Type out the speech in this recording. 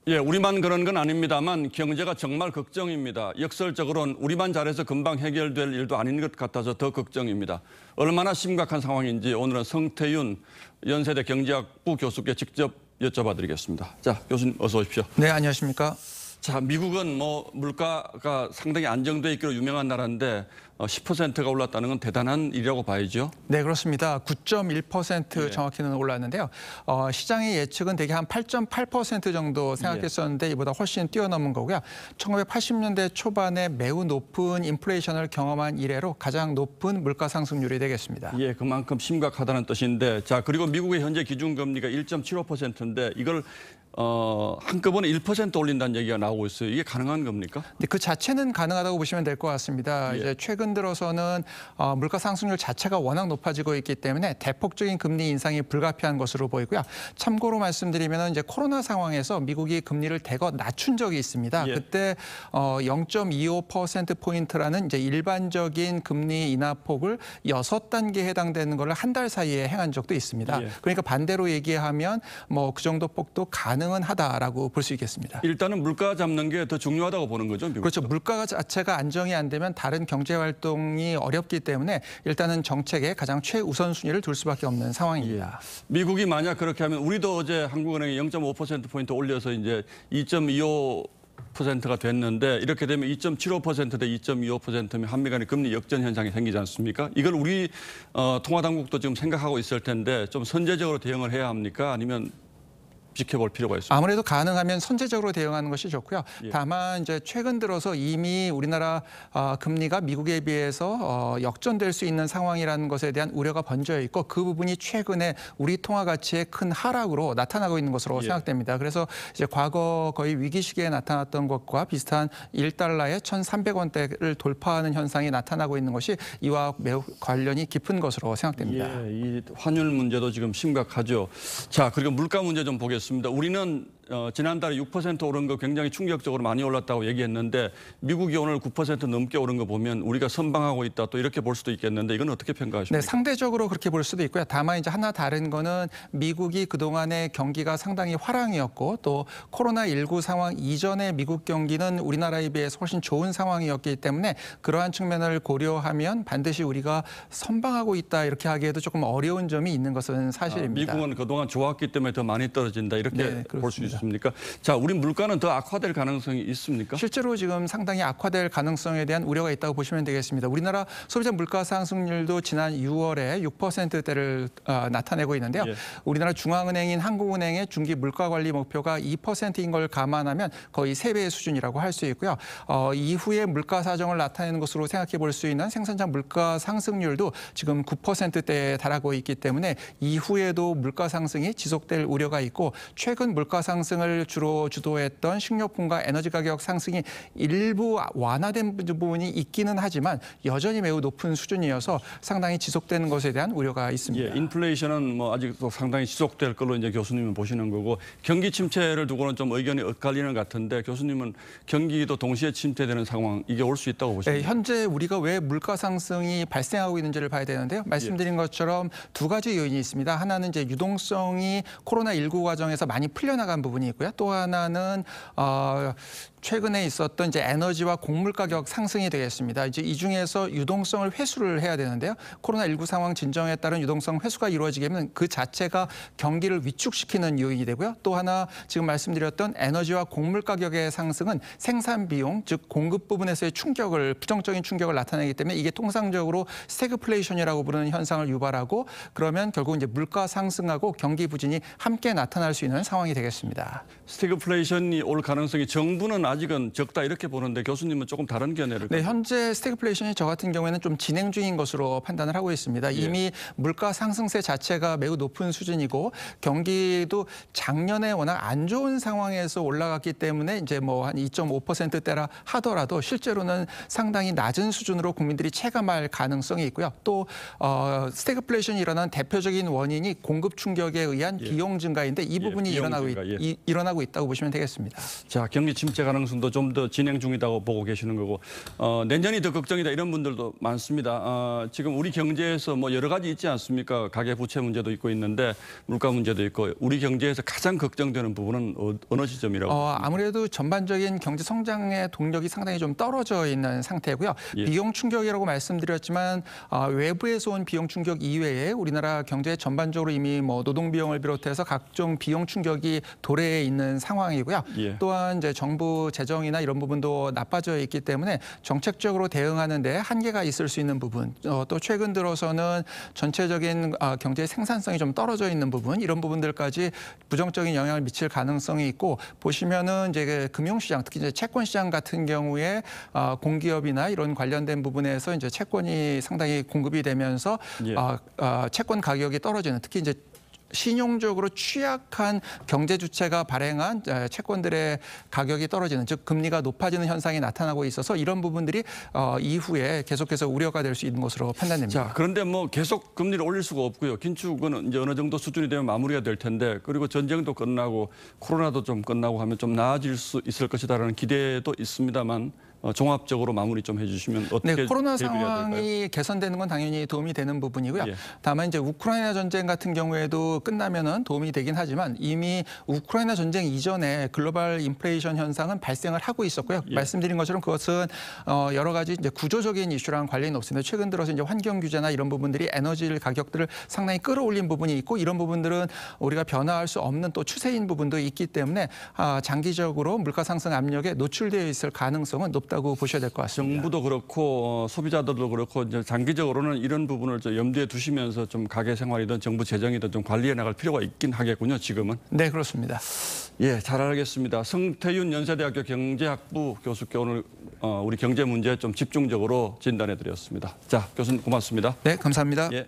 예, 우리만 그런 건 아닙니다만 경제가 정말 걱정입니다. 역설적으로는 우리만 잘해서 금방 해결될 일도 아닌 것 같아서 더 걱정입니다. 얼마나 심각한 상황인지 오늘은 성태윤 연세대 경제학부 교수께 직접 여쭤봐 드리겠습니다. 자, 교수님 어서 오십시오. 네, 안녕하십니까. 자, 미국은 물가가 상당히 안정돼 있기로 유명한 나라인데 10%가 올랐다는 건 대단한 일이라고 봐야죠. 네, 그렇습니다. 9.1% 예. 정확히는 올랐는데요. 시장의 예측은 대개 한 8.8% 정도 생각했었는데 이보다 훨씬 뛰어넘은 거고요. 1980년대 초반에 매우 높은 인플레이션을 경험한 이래로 가장 높은 물가 상승률이 되겠습니다. 예, 그만큼 심각하다는 뜻인데, 자, 그리고 미국의 현재 기준금리가 1.75%인데 이걸 한꺼번에 1% 올린다는 얘기가 나오고 있어요. 이게 가능한 겁니까? 네, 그 자체는 가능하다고 보시면 될 것 같습니다. 예. 이제 최근 들어서는 물가 상승률 자체가 워낙 높아지고 있기 때문에 대폭적인 금리 인상이 불가피한 것으로 보이고요. 참고로 말씀드리면 이제 코로나 상황에서 미국이 금리를 대거 낮춘 적이 있습니다. 예. 그때 0.25%포인트라는 이제 일반적인 금리 인하폭을 6단계에 해당되는 걸 한 달 사이에 행한 적도 있습니다. 예. 그러니까 반대로 얘기하면 뭐 그 정도 폭도 가능은 하다라고 볼 수 있겠습니다. 일단은 물가 잡는 게 더 중요하다고 보는 거죠, 미국. 그렇죠. 물가 자체가 안정이 안 되면 다른 경제 활동이 어렵기 때문에 일단은 정책에 가장 최우선 순위를 둘 수밖에 없는 상황입니다. 미국이 만약 그렇게 하면 우리도 어제 한국은행이 0.5%포인트 올려서 이제 2.25%가 됐는데 이렇게 되면 2.75% 대 2.25%면 한미 간의 금리 역전 현상이 생기지 않습니까? 이걸 우리 통화당국도 지금 생각하고 있을 텐데 좀 선제적으로 대응을 해야 합니까? 아니면 지켜볼 필요가 있습니다. 아무래도 가능하면 선제적으로 대응하는 것이 좋고요. 예. 다만 이제 최근 들어서 이미 우리나라 금리가 미국에 비해서 역전될 수 있는 상황이라는 것에 대한 우려가 번져 있고 그 부분이 최근에 우리 통화 가치의 큰 하락으로 나타나고 있는 것으로 예. 생각됩니다. 그래서 이제 과거 거의 위기 시기에 나타났던 것과 비슷한 1달러에 1,300원대를 돌파하는 현상이 나타나고 있는 것이 이와 매우 관련이 깊은 것으로 생각됩니다. 예, 이 환율 문제도 지금 심각하죠. 자, 그리고 물가 문제 좀 보겠습니다. 우리는 지난달에 6% 오른 거 굉장히 충격적으로 많이 올랐다고 얘기했는데 미국이 오늘 9% 넘게 오른 거 보면 우리가 선방하고 있다 또 이렇게 볼 수도 있겠는데 이건 어떻게 평가하십니까? 네, 상대적으로 그렇게 볼 수도 있고요. 다만 이제 하나 다른 거는 미국이 그동안의 경기가 상당히 화랑이었고 또 코로나19 상황 이전의 미국 경기는 우리나라에 비해서 훨씬 좋은 상황이었기 때문에 그러한 측면을 고려하면 반드시 우리가 선방하고 있다 이렇게 하기에도 조금 어려운 점이 있는 것은 사실입니다. 미국은 그동안 좋았기 때문에 더 많이 떨어진다 이렇게 네, 볼 수 있습니까? 자, 우리 물가는 더 악화될 가능성이 있습니까? 실제로 지금 상당히 악화될 가능성에 대한 우려가 있다고 보시면 되겠습니다. 우리나라 소비자 물가 상승률도 지난 6월에 6%대를 나타내고 있는데요. 예. 우리나라 중앙은행인 한국은행의 중기 물가 관리 목표가 2%인 걸 감안하면 거의 3배의 수준이라고 할 수 있고요. 이후에 물가 사정을 나타내는 것으로 생각해 볼 수 있는 생산자 물가 상승률도 지금 9%대에 달하고 있기 때문에 이후에도 물가 상승이 지속될 우려가 있고 최근 물가 상승을 주로 주도했던 식료품과 에너지 가격 상승이 일부 완화된 부분이 있기는 하지만 여전히 매우 높은 수준이어서 상당히 지속되는 것에 대한 우려가 있습니다. 예, 인플레이션은 아직도 상당히 지속될 걸로 이제 교수님은 보시는 거고 경기 침체를 두고는 좀 의견이 엇갈리는 것 같은데 교수님은 경기도 동시에 침체되는 상황 이게 올 수 있다고 보십니까? 네, 현재 우리가 왜 물가 상승이 발생하고 있는지를 봐야 되는데요. 말씀드린 것처럼 두 가지 요인이 있습니다. 하나는 이제 유동성이 코로나19 과정에서 많이 풀려나간 부분이 있고요. 또 하나는 최근에 있었던 이제 에너지와 곡물 가격 상승이 되겠습니다. 이제 이 중에서 유동성을 회수를 해야 되는데요. 코로나19 상황 진정에 따른 유동성 회수가 이루어지게 되면 그 자체가 경기를 위축시키는 요인이 되고요. 또 하나 지금 말씀드렸던 에너지와 곡물 가격의 상승은 생산 비용, 즉 공급 부분에서의 부정적인 충격을 나타내기 때문에 이게 통상적으로 스태그플레이션이라고 부르는 현상을 유발하고 그러면 결국 이제 물가 상승하고 경기 부진이 함께 나타날 수 있는 상황이 되겠습니다. 스태그플레이션이 올 가능성이 정부는 아직은 적다 이렇게 보는데 교수님은 조금 다른 견해를. 네, 현재 스태그플레이션이 저 같은 경우에는 좀 진행 중인 것으로 판단을 하고 있습니다. 이미 물가 상승세 자체가 매우 높은 수준이고 경기도 작년에 워낙 안 좋은 상황에서 올라갔기 때문에 이제 뭐 한 2.5%대라 하더라도 실제로는 상당히 낮은 수준으로 국민들이 체감할 가능성이 있고요. 또 스태그플레이션이 일어난 대표적인 원인이 공급 충격에 의한 비용 증가인데 이 부분이 일어나고 일어나고 있다고 보시면 되겠습니다. 자, 경기 침체 가능성도 좀 더 진행 중이라고 보고 계시는 거고 내년이 더 걱정이다 이런 분들도 많습니다. 지금 우리 경제에서 뭐 여러 가지 있지 않습니까? 가계 부채 문제도 있고 있는데 물가 문제도 있고 우리 경제에서 가장 걱정되는 부분은 어느 시점이라고? 아무래도 전반적인 경제 성장의 동력이 상당히 좀 떨어져 있는 상태고요. 예. 비용 충격이라고 말씀드렸지만 외부에서 온 비용 충격 이외에 우리나라 경제 전반적으로 이미 뭐 노동 비용을 비롯해서 각종 비용 충격이 도래해 있는 상황이고요. 예. 또한 이제 정부 재정이나 이런 부분도 나빠져 있기 때문에 정책적으로 대응하는 데 한계가 있을 수 있는 부분, 또 최근 들어서는 전체적인 경제 생산성이 좀 떨어져 있는 부분, 이런 부분들까지 부정적인 영향을 미칠 가능성이 있고 보시면은 이제 그 금융시장, 특히 이제 채권 시장 같은 경우에 공기업이나 이런 관련된 부분에서 이제 채권이 상당히 공급이 되면서 예. 채권 가격이 떨어지는, 특히 이제 신용적으로 취약한 경제 주체가 발행한 채권들의 가격이 떨어지는, 즉 금리가 높아지는 현상이 나타나고 있어서 이런 부분들이 이후에 계속해서 우려가 될 수 있는 것으로 판단됩니다. 자, 그런데 뭐 계속 금리를 올릴 수가 없고요. 긴축은 이제 어느 정도 수준이 되면 마무리가 될 텐데, 그리고 전쟁도 끝나고 코로나도 좀 끝나고 하면 좀 나아질 수 있을 것이다라는 기대도 있습니다만 종합적으로 마무리 좀 해주시면 어떻게 네, 코로나 대비해야 될까요? 상황이 개선되는 건 당연히 도움이 되는 부분이고요. 예. 다만 이제 우크라이나 전쟁 같은 경우에도 끝나면은 도움이 되긴 하지만 이미 우크라이나 전쟁 이전에 글로벌 인플레이션 현상은 발생을 하고 있었고요. 예. 말씀드린 것처럼 그것은 여러 가지 이제 구조적인 이슈랑 관련이 없습니다. 최근 들어서 이제 환경 규제나 이런 부분들이 에너지 가격들을 상당히 끌어올린 부분이 있고, 이런 부분들은 우리가 변화할 수 없는 또 추세인 부분도 있기 때문에 장기적으로 물가 상승 압력에 노출되어 있을 가능성은 높다고 보셔야 될 것 같습니다. 정부도 그렇고 소비자들도 그렇고 이제 장기적으로는 이런 부분을 좀 염두에 두시면서 좀 가계 생활이든 정부 재정이든 좀 관리해 나갈 필요가 있긴 하겠군요. 지금은. 네, 그렇습니다. 예, 잘 알겠습니다. 성태윤 연세대학교 경제학부 교수께 오늘 우리 경제 문제 좀 집중적으로 진단해 드렸습니다. 자, 교수님 고맙습니다. 네, 감사합니다. 예.